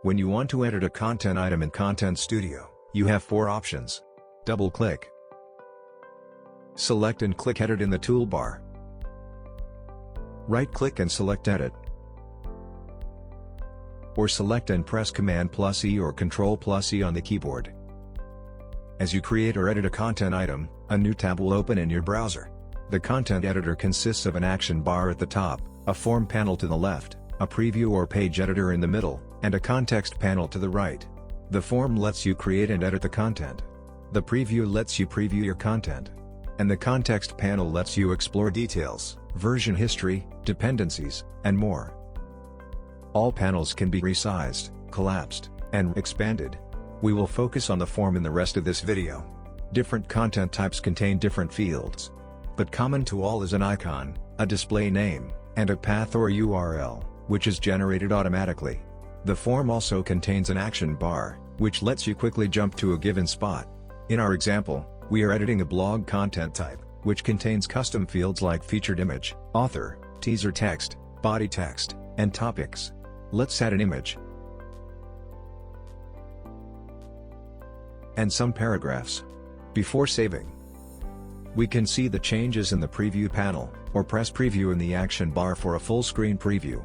When you want to edit a content item in Content Studio, you have 4 options. Double-click. Select and click Edit in the toolbar. Right-click and select Edit. Or select and press Command+E or Control+E on the keyboard. As you create or edit a content item, a new tab will open in your browser. The content editor consists of an action bar at the top, a form panel to the left, a preview or page editor in the middle, and a context panel to the right. The form lets you create and edit the content. The preview lets you preview your content. And the context panel lets you explore details, version history, dependencies, and more. All panels can be resized, collapsed, and expanded. We will focus on the form in the rest of this video. Different content types contain different fields. But common to all is an icon, a display name, and a path or URL, which is generated automatically. The form also contains an action bar, which lets you quickly jump to a given spot. In our example, we are editing a blog content type, which contains custom fields like featured image, author, teaser text, body text, and topics. Let's add an image and some paragraphs. Before saving, we can see the changes in the preview panel, or press preview in the action bar for a full screen preview.